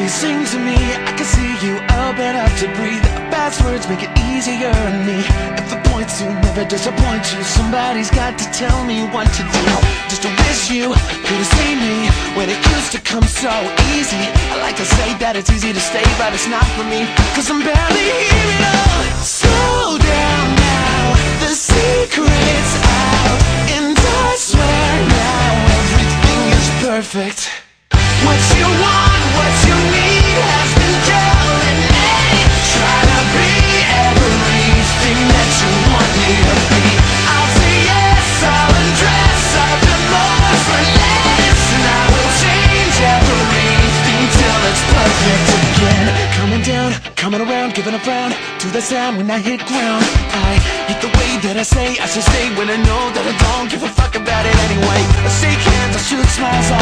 Please sing to me, I can see you open up to breathe. Passwords make it easier on me. If the points to never disappoint you, somebody's got to tell me what to do. Just to wish you could have seen me when it used to come so easy. I like to say that it's easy to stay, but it's not for me, cause I'm barely here at all. Slow down now, the secret's out, and I swear now everything is perfect. What you want, what you need has been telling me. Try to be everything that you want me to be. I'll say yes, I'll undress, I'll do more for less, and I will change everything till it's perfect again. Coming down, coming around, giving a frown to the sound when I hit ground. I hit the way that I say I should stay when I know that I don't give a fuck about it anyway. I shake hands, I shoot smiles,